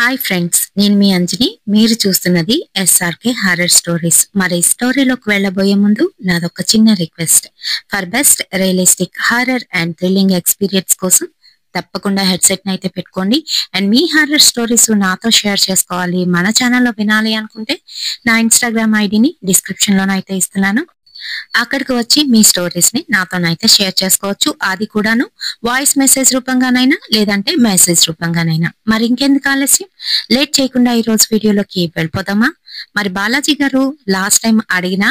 Hi friends, నేను మీ అంజని. మీరు చూస్తున్నది ఎస్ఆర్కే హారర్ స్టోరీస్. మరి స్టోరీలోకి వెళ్ళబోయే ముందు నాదొక చిన్న request. For best realistic horror and thrilling experience కోసం తప్పకుండా హెడ్సెట్ అయితే పెట్టుకోండి. అండ్ మీ హారర్ స్టోరీస్ నాతో షేర్ చేసుకోవాలి, మన ఛానల్లో వినాలి అనుకుంటే నా ఇన్స్టాగ్రామ్ ఐడిని డిస్క్రిప్షన్ లోనైతే ఇస్తున్నాను. అక్కడికి వచ్చి మీ స్టోరీస్ ని నాతోనైతే షేర్ చేసుకోవచ్చు. అది కూడాను వాయిస్ మెసేజ్ రూపంగానైనా లేదంటే మెసేజ్ రూపంగానైనా. మరి ఇంకెందుకు ఆలస్యం, లేట్ చేయకుండా ఈ రోజు వీడియోలోకి వెళ్ళిపోదామా? మరి బాలాజీ గారు లాస్ట్ టైం అడిగిన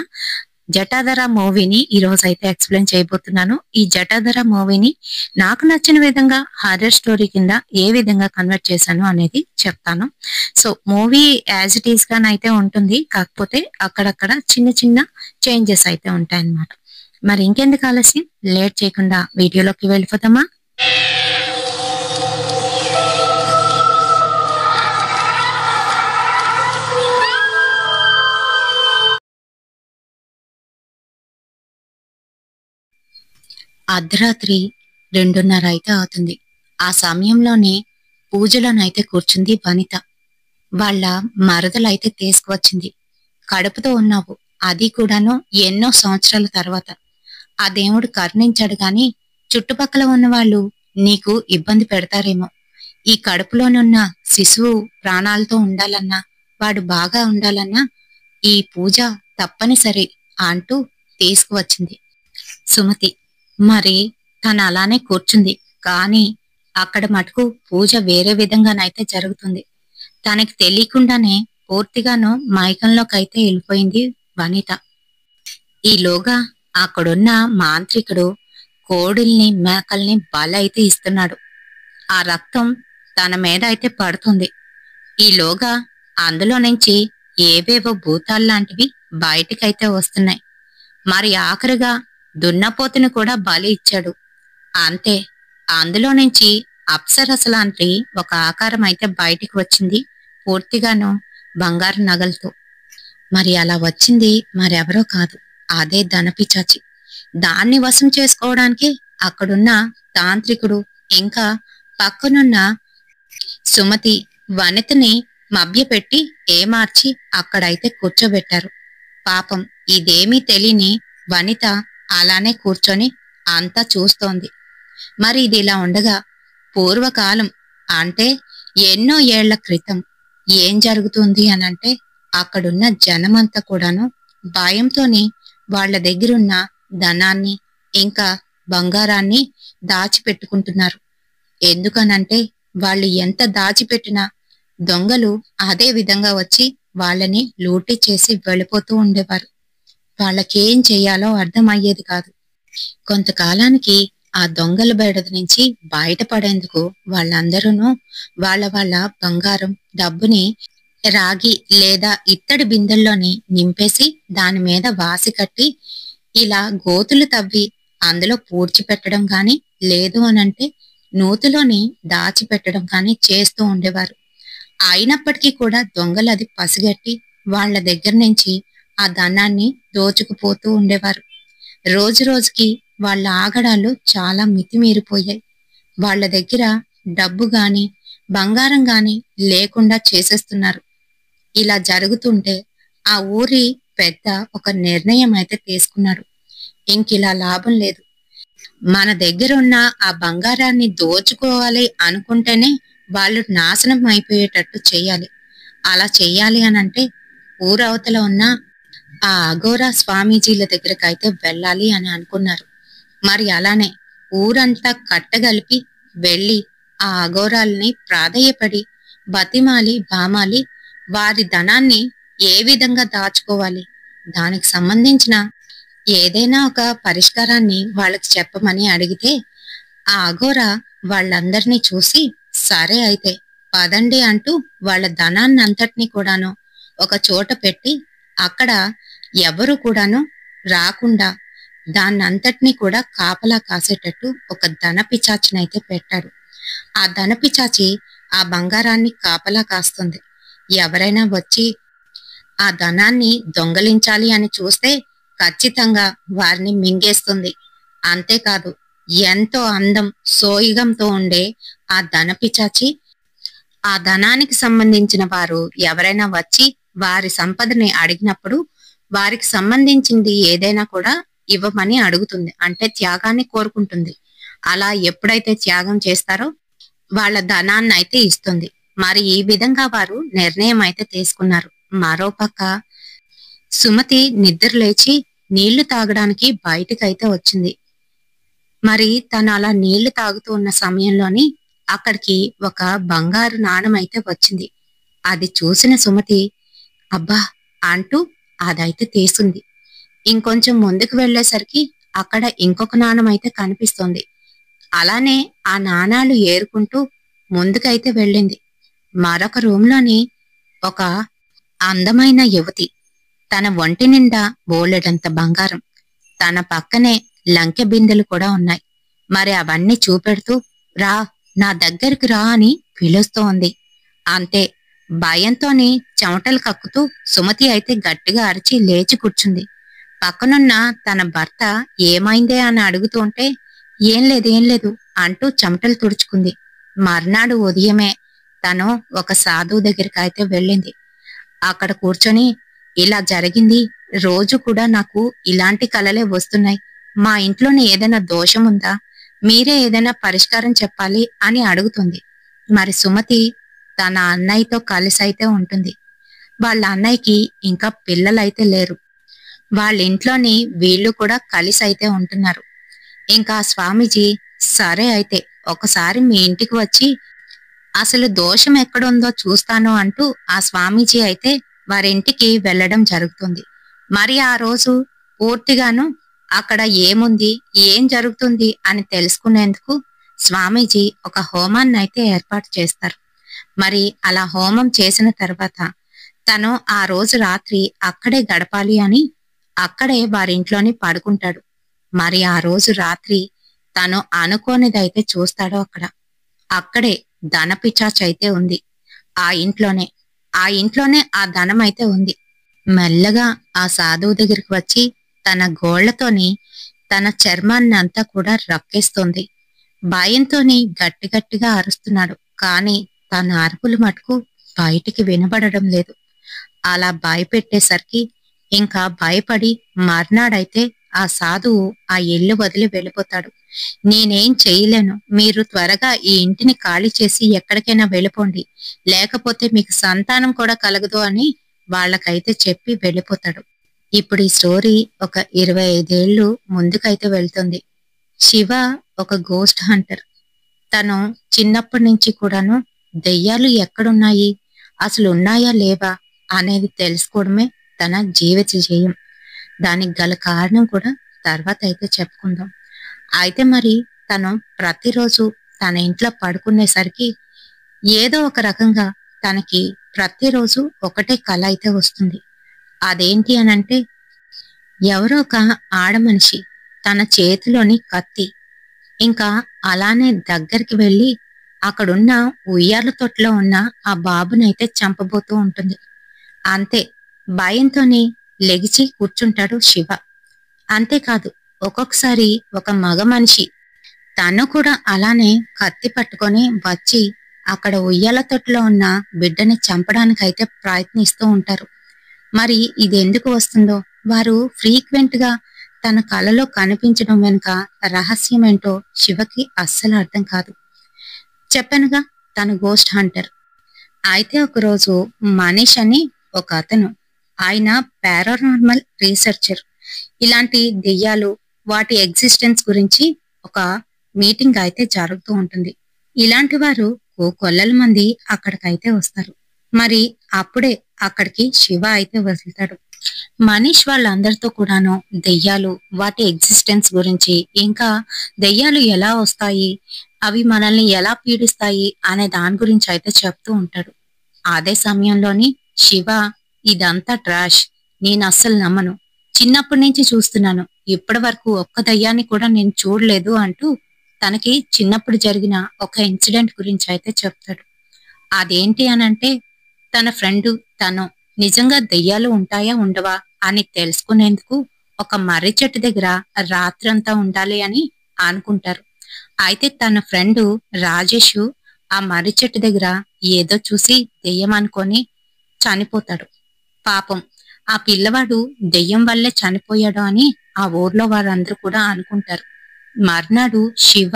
జటాధర మూవీని ఈ రోజు అయితే ఎక్స్ప్లెయిన్ చేయబోతున్నాను. ఈ జటాధర మూవీని నాకు నచ్చిన విధంగా హారర్ స్టోరీ కింద ఏ విధంగా కన్వర్ట్ చేశాను అనేది చెప్తాను. So movie as it is గానైతే ఉంటుంది, కాకపోతే అక్కడక్కడ చిన్న చిన్న చేంజెస్ అయితే ఉంటాయి అన్నమాట. మరి ఇంకెందుకు ఆలస్యం, లేట్ చేయకుండా వీడియోలోకి వెళ్ళిపోతామా? అర్ధరాత్రి 2:30 అయితే అవుతుంది. ఆ సమయంలోనే పూజలోనైతే కూర్చుంది వనిత. వాళ్ళ మరదలైతే తీసుకువచ్చింది. కడుపుతో ఉన్నావు, అది కూడాను ఎన్నో సంవత్సరాల తర్వాత. ఆ దేవుడు కరుణించాడు గాని చుట్టుపక్కల ఉన్న వాళ్ళు నీకు ఇబ్బంది పెడతారేమో. ఈ కడుపులోనున్న శిశువు ప్రాణాలతో ఉండాలన్నా, వాడు బాగా ఉండాలన్నా ఈ పూజ తప్పనిసరి అంటూ తీసుకువచ్చింది సుమతి. మరి తను అలానే కూర్చుంది, కానీ అక్కడ మటుకు పూజ వేరే విధంగానైతే జరుగుతుంది. తనకి తెలియకుండానే పూర్తిగాను మైకంలోకైతే వెళ్ళిపోయింది వనిత. ఈలోగా అక్కడున్న మాంత్రికుడు కోడిల్ని మేకల్ని బలైతే ఇస్తున్నాడు. ఆ రక్తం తన మీద అయితే పడుతుంది. ఈలోగా అందులో నుంచి ఏవేవో భూతాల్లాంటివి బయటికైతే వస్తున్నాయి. మరి ఆఖరిగా దున్నపోతుని కూడా బలి ఇచ్చాడు. అంతే, అందులో నుంచి అప్సరసలాంటి ఒక ఆకారం అయితే బయటికి వచ్చింది, పూర్తిగాను బంగారు నగలతో. మరి అలా వచ్చింది మరెవరో కాదు, అదే ధనపిచాచి. దాన్ని వశం చేసుకోవడానికి అక్కడున్న తాంత్రికుడు ఇంకా పక్కనున్న సుమతి వనితని మభ్యపెట్టి ఏమార్చి అక్కడైతే కూర్చోబెట్టారు. పాపం ఇదేమీ తెలియని వనిత అలానే కూర్చొని అంతా చూస్తోంది. మరి ఇది ఇలా ఉండగా పూర్వకాలం అంటే ఎన్నో ఏళ్ల క్రితం ఏం జరుగుతుంది అనంటే, అక్కడున్న జనమంతా కూడాను భయంతోని వాళ్ళ దగ్గరున్న ధనాన్ని ఇంకా బంగారాన్ని దాచిపెట్టుకుంటున్నారు. ఎందుకనంటే వాళ్ళు ఎంత దాచిపెట్టినా దొంగలు అదే విధంగా వచ్చి వాళ్ళని లూటీ చేసి వెళ్ళిపోతూ ఉండేవారు. వాళ్ళకేం చెయ్యాలో అర్థమయ్యేది కాదు. కొంతకాలానికి ఆ దొంగల బెడద నుంచి బయటపడేందుకు వాళ్ళందరూ వాళ్ళ వాళ్ళ బంగారం డబ్బుని రాగి లేదా ఇత్తడి బిందెల్లోని నింపేసి దాని మీద వాసి కట్టి ఇలా గోతులు తవ్వి అందులో పూడ్చిపెట్టడం గాని లేదు అనంటే నూతిలోని దాచిపెట్టడం కానీ చేస్తూ ఉండేవారు. అయినప్పటికీ కూడా దొంగలు అది పసిగట్టి వాళ్ళ దగ్గర నుంచి ఆ ధనాన్ని దోచుకుపోతూ ఉండేవారు. రోజు రోజుకి వాళ్ళ ఆగడాలు చాలా మితిమీరిపోయాయి. వాళ్ళ దగ్గర డబ్బు గాని బంగారం గాని లేకుండా చేసేస్తున్నారు. ఇలా జరుగుతుంటే ఆ ఊరి పెద్ద ఒక నిర్ణయం అయితే తీసుకున్నాడు. ఇంకిలా లాభం లేదు, మన దగ్గరున్న ఆ బంగారాన్ని దోచుకోవాలి అనుకుంటేనే వాళ్ళు నాశనం అయిపోయేటట్టు చెయ్యాలి. అలా చెయ్యాలి అనంటే ఊరవతల ఉన్న ఆ అఘోరా స్వామీజీల దగ్గరకైతే వెళ్ళాలి అని అనుకున్నారు. మరి అలానే ఊరంతా కట్టగలిపి వెళ్ళి ఆ అఘోరాల్ని ప్రాధేయపడి బతిమాలి బామాలి వారి ధనాన్ని ఏ విధంగా దాచుకోవాలి, దానికి సంబంధించిన ఏదైనా ఒక పరిష్కారాన్ని వాళ్ళకి చెప్పమని అడిగితే ఆ అఘోరా వాళ్ళందరినీ చూసి సరే అయితే పదండి అంటూ వాళ్ళ ధనాన్ని అంతటినీ కూడాను ఒక చోట పెట్టి అక్కడ ఎవరు కూడాను రాకుండా దాన్నంతటినీ కూడా కాపలా కాసేటట్టు ఒక ధనపిచాచినైతే పెట్టాడు. ఆ ధనపిచాచి ఆ బంగారాన్ని కాపలా కాస్తుంది. ఎవరైనా వచ్చి ఆ ధనాన్ని దొంగలించాలి అని చూస్తే ఖచ్చితంగా వారిని మింగేస్తుంది. అంతేకాదు ఎంతో అందం సోయిగంతో ఉండే ఆ ధనపిచాచి ఆ ధనానికి సంబంధించిన వారు ఎవరైనా వచ్చి వారి సంపదని అడిగినప్పుడు వారికి సంబంధించింది ఏదైనా కూడా ఇవ్వమని అడుగుతుంది. అంటే త్యాగాన్ని కోరుకుంటుంది. అలా ఎప్పుడైతే త్యాగం చేస్తారో వాళ్ళ ధనాన్ని అయితే ఇస్తుంది. మరి ఈ విధంగా వారు నిర్ణయం అయితే తీసుకున్నారు. మరోపక్క సుమతి నిద్ర లేచి నీళ్లు తాగడానికి బయటికైతే వచ్చింది. మరి తను అలా నీళ్లు తాగుతూ ఉన్న సమయంలోని అక్కడికి ఒక బంగారు నాణెం అయితే వచ్చింది. అది చూసిన సుమతి అబ్బా అంటూ అదైతే తీసుంది. ఇంకొంచెం ముందుకు వెళ్లేసరికి అక్కడ ఇంకొక నాణెం అయితే కనిపిస్తోంది. అలానే ఆ నాణాలు ఏరుకుంటూ ముందుకైతే వెళ్ళింది. మరొక రూంలోని ఒక అందమైన యువతి, తన ఒంటి నిండా బోలెడంత బంగారం, తన పక్కనే లంకె బిందెలు కూడా ఉన్నాయి. మరి అవన్నీ చూపెడుతూ రా, నా దగ్గరికి రా అని పిలుస్తోంది. అంతే, భయంతోని చెమటలు కక్కుతూ సుమతి అయితే గట్టిగా అరిచి లేచి కూర్చుంది. పక్కనున్న తన భర్త ఏమైందే అని అడుగుతూ ఉంటే ఏం లేదు అంటూ చెమటలు తుడుచుకుంది. మర్నాడు ఉదయమే తను ఒక సాధువు దగ్గరికి అయితే వెళ్ళింది. అక్కడ కూర్చొని ఇలా జరిగింది, రోజు కూడా నాకు ఇలాంటి కలలే వస్తున్నాయి. మా ఇంట్లోనే ఏదైనా దోషం ఉందా, మీరే ఏదైనా పరిష్కారం చెప్పాలి అని అడుగుతుంది. మరి సుమతి తన అన్నయ్యతో కలిసి అయితే ఉంటుంది. వాళ్ళ అన్నయ్యకి ఇంకా పిల్లలైతే లేరు. వాళ్ళ ఇంట్లోని వీళ్ళు కూడా కలిసి అయితే ఉంటున్నారు. ఇంకా స్వామీజీ సరే అయితే ఒకసారి మీ ఇంటికి వచ్చి అసలు దోషం ఎక్కడుందో చూస్తాను అంటూ ఆ స్వామీజీ అయితే వారింటికి వెళ్లడం జరుగుతుంది. మరి ఆ రోజు పూర్తిగాను అక్కడ ఏముంది, ఏం జరుగుతుంది అని తెలుసుకునేందుకు స్వామీజీ ఒక హోమాన్ని అయితే ఏర్పాటు చేస్తారు. మరి అలా హోమం చేసిన తర్వాత తను ఆ రోజు రాత్రి అక్కడే గడపాలి అని అక్కడే వారింట్లోని పడుకుంటాడు. మరి ఆ రోజు రాత్రి తను అనుకోనిదైతే చూస్తాడో అక్కడే ధన పిశాచం అయితే ఉంది. ఆ ఇంట్లోనే ఆ ధనం అయితే ఉంది. మెల్లగా ఆ సాధువు దగ్గరికి వచ్చి తన గోళ్లతోని తన చర్మాన్ని అంతా కూడా రక్కేస్తుంది. భయంతోని గట్టిగా అరుస్తున్నాడు. కానీ తన అరుపులు మటుకు బయటికి వినబడడం లేదు. అలా భయపెట్టేసరికి ఇంకా భయపడి మర్నాడైతే ఆ సాధువు ఆ ఇల్లు వదిలి వెళ్ళిపోతాడు. నేనేం చేయలేను, మీరు త్వరగా ఈ ఇంటిని ఖాళీ చేసి ఎక్కడికైనా వెళ్ళిపోండి, లేకపోతే మీకు సంతానం కూడా కలగదు అని వాళ్ళకైతే చెప్పి వెళ్ళిపోతాడు. ఇప్పుడు ఈ స్టోరీ ఒక 25 ఏళ్ళు ముందుకైతే వెళ్తుంది. శివ ఒక గోస్ట్ హంటర్. తను చిన్నప్పటి నుంచి కూడాను దెయ్యాలు ఎక్కడున్నాయి, అసలు ఉన్నాయా లేవా అనేది తెలుసుకోవడమే తన జీవిత ధ్యేయం. దానికి గల కారణం కూడా తర్వాత అయితే చెప్పుకుందాం. అయితే మరి తను ప్రతిరోజు తన ఇంట్లో పడుకునేసరికి ఏదో ఒక రకంగా తనకి ప్రతిరోజు ఒకటే కల అయితే వస్తుంది. అదేంటి అనంటే ఎవరో ఒక ఆడమనిషి తన చేతిలోని కత్తి ఇంకా అలానే దగ్గరికి వెళ్ళి అక్కడున్న ఉయ్యాల తొట్లో ఉన్న ఆ బాబునైతే చంపబోతూ ఉంటుంది. అంతే, భయంతోని లెగిచి కూర్చుంటాడు శివ. అంతేకాదు, ఒక్కొక్కసారి ఒక మగ మనిషి తను కూడా అలానే కత్తి పట్టుకొని వచ్చి అక్కడ ఉయ్యాల తొట్లో ఉన్న బిడ్డని చంపడానికైతే ప్రయత్నిస్తూ ఉంటారు. మరి ఇది ఎందుకు వస్తుందో, వారు ఫ్రీక్వెంట్ గా తన కలలో కనిపించడం వెనుక రహస్యం ఏంటో శివకి అస్సలు అర్థం కాదు. చెప్పానుగా తను గోస్ట్ హంటర్. అయితే ఒకరోజు మనీష్ అని ఒక అతను, ఆయన పారానార్మల్ రీసెర్చర్. ఇలాంటి దెయ్యాలు వాటి ఎగ్జిస్టెన్స్ గురించి ఒక మీటింగ్ అయితే జరుగుతూ ఉంటుంది. ఇలాంటి వారు కొల్లల మంది అక్కడికైతే వస్తారు. మరి అప్పుడే అక్కడికి శివ అయితే వదులుతాడు. మనీష్ వాళ్ళందరితో కూడాను దెయ్యాలు, వాటి ఎగ్జిస్టెన్స్ గురించి, ఇంకా దెయ్యాలు ఎలా వస్తాయి, అవి మనల్ని ఎలా పీడిస్తాయి అనే దాని గురించి అయితే చెప్తూ ఉంటాడు. అదే సమయంలోని శివ ఇదంతా ట్రాష్, నేను అస్సలు నమ్మను, చిన్నప్పటి నుంచి చూస్తున్నాను, ఇప్పటి వరకు ఒక్క దయ్యాన్ని కూడా నేను చూడలేదు అంటూ తనకి చిన్నప్పుడు జరిగిన ఒక ఇన్సిడెంట్ గురించి అయితే చెప్తాడు. అదేంటి అనంటే తన ఫ్రెండ్ తను నిజంగా దెయ్యాలు ఉంటాయా ఉండవా అని తెలుసుకునేందుకు ఒక మర్రి చెట్టు దగ్గర రాత్రంతా ఉండాలి అని అనుకుంటారు. అయితే తన ఫ్రెండ్ రాజేష్ ఆ మర్రి చెట్టు దగ్గర ఏదో చూసి దెయ్యం అనుకొని చనిపోతాడు. పాపం ఆ పిల్లవాడు దెయ్యం వల్లే చనిపోయాడు అని ఆ ఊర్లో వారందరూ కూడా అనుకుంటారు. మర్నాడు శివ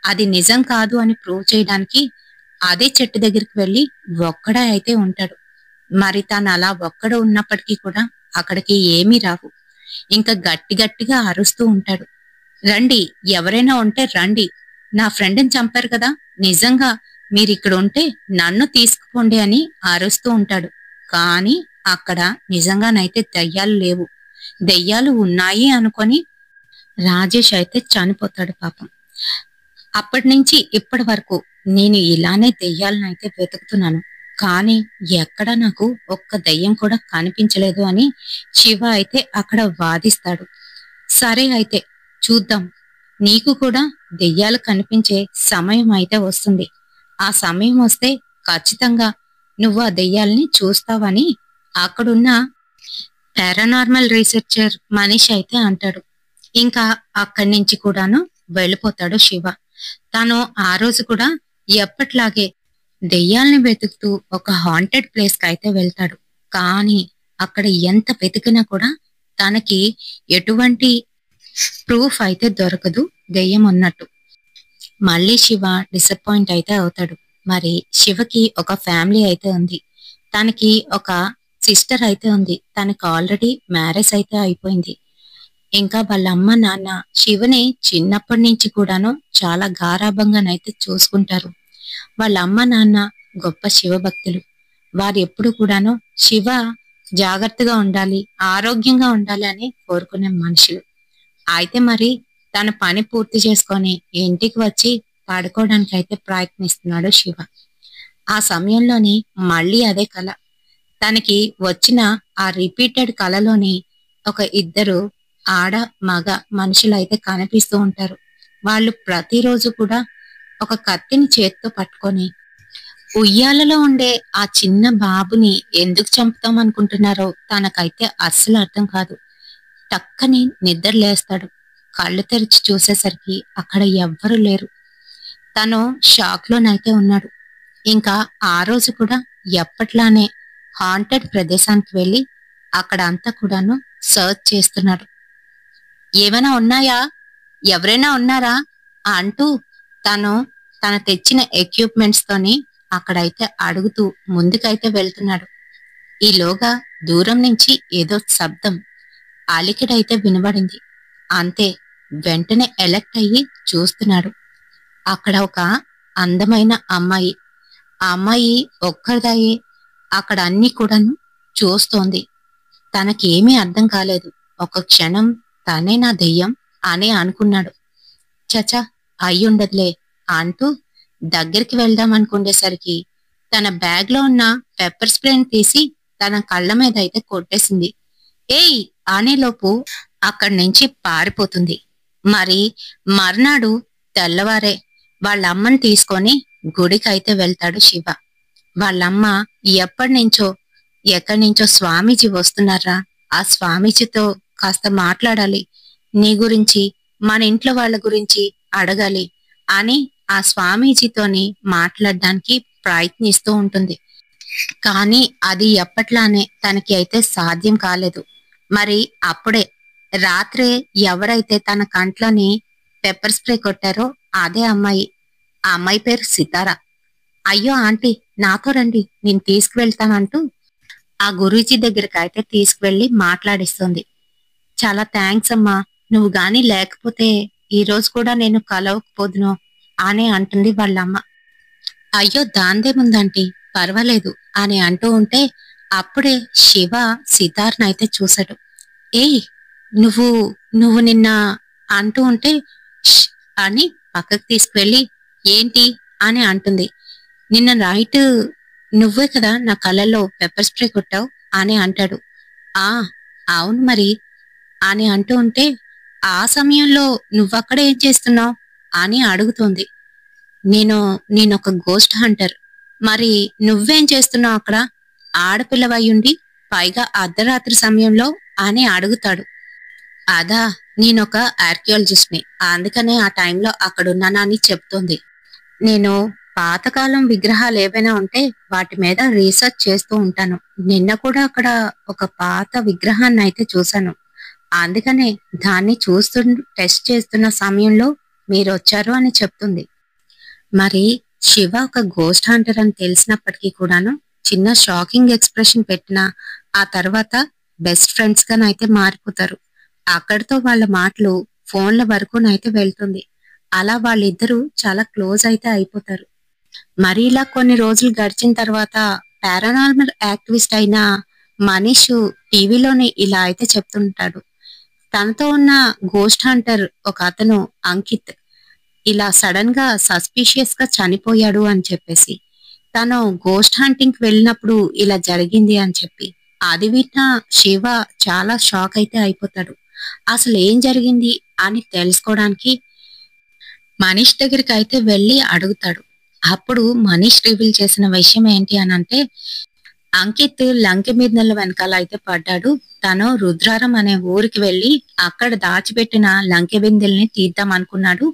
అది నిజం కాదు అని ప్రూవ్ చేయడానికి అదే చెట్టు దగ్గరికి వెళ్లి ఒక్కడే అయితే ఉంటాడు. మరి తను అలా ఒక్కడ ఉన్నప్పటికీ కూడా అక్కడికి ఏమీ రావు. ఇంకా గట్టి గట్టిగా అరుస్తూ ఉంటాడు. రండి, ఎవరైనా ఉంటే రండి, నా ఫ్రెండ్ని చంపారు కదా, నిజంగా మీరిక్కడ ఉంటే నన్ను తీసుకుపోండి అని అరుస్తూ ఉంటాడు. కానీ అక్కడ నిజంగానైతే దెయ్యాలు లేవు. దెయ్యాలు ఉన్నాయి అనుకొని రాజేష్ అయితే చనిపోతాడు పాపం. అప్పటి నుంచి ఇప్పటి వరకు నేను ఇలానే దెయ్యాలనైతే వెతుకుతున్నాను, కానీ ఎక్కడ నాకు ఒక్క దెయ్యం కూడా కనిపించలేదు అని శివ అయితే అక్కడ వాదిస్తాడు. సరే అయితే చూద్దాం, నీకు కూడా దెయ్యాలు కనిపించే సమయం అయితే వస్తుంది. ఆ సమయం వస్తే ఖచ్చితంగా నువ్వు ఆ దెయ్యాల్ని చూస్తావని అక్కడున్న పారానార్మల్ రీసెర్చర్ మనీష్ అయితే అంటాడు. ఇంకా అక్కడి నుంచి కూడాను వెళ్ళిపోతాడు శివ. తను ఆ రోజు కూడా ఎప్పట్లాగే దెయ్యాల్ని వెతుకుతూ ఒక హాంటెడ్ ప్లేస్ కి అయితే వెళ్తాడు. కానీ అక్కడ ఎంత వెతికినా కూడా తనకి ఎటువంటి ప్రూఫ్ అయితే దొరకదు దెయ్యం ఉన్నట్టు. మళ్ళీ శివ డిసప్పాయింట్ అయితే అవుతాడు. మరి శివకి ఒక ఫ్యామిలీ అయితే ఉంది, తనకి ఒక సిస్టర్ అయితే ఉంది, తనకి ఆల్రెడీ మ్యారేజ్ అయితే అయిపోయింది. ఇంకా వాళ్ళ అమ్మ నాన్న శివని చిన్నప్పటి నుంచి కూడాను చాలా గారాభంగానైతే చూసుకుంటారు. వాళ్ళ అమ్మ నాన్న గొప్ప శివభక్తులు. వారు ఎప్పుడు కూడాను శివ జాగ్రత్తగా ఉండాలి, ఆరోగ్యంగా ఉండాలి అని కోరుకునే మనుషులు. అయితే మరి తన పని పూర్తి చేసుకొని ఇంటికి వచ్చి పడుకోవడానికి అయితే ప్రయత్నిస్తున్నాడు శివ. ఆ సమయంలోని మళ్ళీ అదే కళ. తనకి వచ్చిన ఆ రిపీటెడ్ కళలోని ఒక ఇద్దరు ఆడ మగ మనుషులు అయితే కనిపిస్తూ ఉంటారు. వాళ్ళు ప్రతిరోజు కూడా ఒక కత్తిని చేత్తో పట్టుకొని ఉయ్యాలలో ఉండే ఆ చిన్న బాబుని ఎందుకు చంపుతాం అనుకుంటున్నారో తనకైతే అస్సలు అర్థం కాదు. టక్కని నిద్ర లేస్తాడు. కళ్ళు తెరిచి చూసేసరికి అక్కడ ఎవ్వరూ లేరు. తను షాక్ లోనైతే ఉన్నాడు. ఇంకా ఆ రోజు కూడా ఎప్పట్లానే హాంటెడ్ ప్రదేశానికి వెళ్ళి అక్కడ అంతా కూడాను సర్చ్ చేస్తున్నాడు. ఏమైనా ఉన్నాయా, ఎవరైనా ఉన్నారా అంటూ తను తెచ్చిన ఎక్విప్మెంట్స్ తోని అక్కడైతే అడుగుతూ ముందుకైతే వెళ్తున్నాడు. ఈలోగా దూరం నుంచి ఏదో శబ్దం అలికిడైతే వినబడింది. అంతే, వెంటనే ఎలక్ట్ అయ్యి చూస్తున్నాడు. అక్కడ ఒక అందమైన అమ్మాయి. ఆ అమ్మాయి ఒక్కరిదాయే అక్కడ అన్ని కూడాను చూస్తోంది. తనకేమీ అర్థం కాలేదు. ఒక క్షణం తనే నా దెయ్యం అని అనుకున్నాడు. చచా, అయ్యుండదులే అంటూ దగ్గరికి వెళ్దాం అనుకునేసరికి తన బ్యాగ్ లో ఉన్న పెప్పర్ స్ప్రేని తీసి తన కళ్ళ మీద అయితే కొట్టేసింది. ఏయ్ అనేలోపు అక్కడి నుంచి పారిపోతుంది. మరి మర్నాడు తెల్లవారే వాళ్ళ అమ్మని తీసుకొని గుడికి అయితే వెళ్తాడు శివ. వాళ్ళమ్మ ఎక్కడి నుంచో స్వామీజీ వస్తున్నారా, ఆ స్వామీజీతో కాస్త మాట్లాడాలి, నీ గురించి మన ఇంట్లో వాళ్ళ గురించి అడగాలి అని ఆ స్వామీజీతోని మాట్లాడడానికి ప్రయత్నిస్తూ ఉంటుంది. కానీ అది ఎప్పట్లానే తనకి అయితే సాధ్యం కాలేదు. మరి అప్పుడే రాత్రే ఎవరైతే తన కంట్లోని పెప్పర్ స్ప్రే కొట్టారో అదే అమ్మాయి. ఆ అమ్మాయి పేరు సితారా. అయ్యో ఆంటీ, నాతో రండి, నేను తీసుకువెళ్తానంటూ ఆ గురూజీ దగ్గరికి అయితే తీసుకువెళ్లి మాట్లాడిస్తుంది. చాలా థ్యాంక్స్ అమ్మా, నువ్వు గాని లేకపోతే ఈ రోజు కూడా నేను కలవకపోదును అని అంటుంది వాళ్ళమ్మ. అయ్యో దాందేముందంటీ, పర్వాలేదు అని అంటూ ఉంటే అప్పుడే శివ సితార్నైతే చూశాడు. ఏయ్, నువ్వు నువ్వు నిన్న అంటూ ఉంటే "ష్" అని పక్కకు తీసుకువెళ్ళి ఏంటి అని అంటుంది. నిన్న నైట్ నువ్వే కదా నా కళ్ళల్లో పెప్పర్ స్ప్రే కొట్టావు అని అంటాడు. ఆ అవును మరి అని అంటూ ఉంటే ఆ సమయంలో నువ్వక్కడ ఏం చేస్తున్నావు అని అడుగుతోంది. నేనొక గోస్ట్ హంటర్, మరి నువ్వేం చేస్తున్నావు అక్కడ, ఆడపిల్లవయ్యుండి పైగా అర్ధరాత్రి సమయంలో అని అడుగుతాడు. అదా, నేనొక ఆర్కియాలజిస్ట్ ని, అందుకనే ఆ టైంలో అక్కడున్నానా అని చెప్తోంది. నేను పాతకాలం విగ్రహాలు ఏవైనా ఉంటే వాటి మీద రీసెర్చ్ చేస్తూ ఉంటాను. నిన్న కూడా అక్కడ ఒక పాత విగ్రహాన్ని అయితే చూశాను. అందుకనే దాన్ని చూస్తూ టెస్ట్ చేస్తున్న సమయంలో మీరు వచ్చారు అని చెప్తుంది. మరి శివ ఒక గోస్ట్ హంటర్ అని తెలిసినప్పటికీ కూడాను చిన్న షాకింగ్ ఎక్స్ప్రెషన్ పెట్టినా ఆ తర్వాత బెస్ట్ ఫ్రెండ్స్ గానైతే మారిపోతారు. అక్కడితో వాళ్ళ మాటలు ఫోన్ల వరకునైతే వెళ్తుంది. అలా వాళ్ళిద్దరూ చాలా క్లోజ్ అయితే అయిపోతారు. మరి ఇలా కొన్ని రోజులు గడిచిన తర్వాత పారానార్మల్ యాక్టివిస్ట్ అయిన మనీష్ టీవీలోనే ఇలా అయితే చెప్తుంటాడు. తనతో ఉన్న గోస్ట్ హంటర్ ఒక అతను అంకిత్ ఇలా సడన్ గా సస్పిషియస్ గా చనిపోయాడు అని చెప్పేసి, తను గోస్ట్ హంటింగ్ కి వెళ్ళినప్పుడు ఇలా జరిగింది అని చెప్పి అది విన్న శివ చాలా షాక్ అయితే అయిపోతాడు. అసలు ఏం జరిగింది అని తెలుసుకోవడానికి మనీష్ దగ్గరికి అయితే వెళ్ళి అడుగుతాడు. అప్పుడు మనీష్ రివీల్ చేసిన విషయం ఏంటి అని అంటే, అంకిత్ లంకె మీద వెనకాల అయితే పడ్డాడు. తను రుద్రారం అనే ఊరికి వెళ్లి అక్కడ దాచిపెట్టిన లంకె బిందెల్ని తీద్దాం అనుకున్నాడు.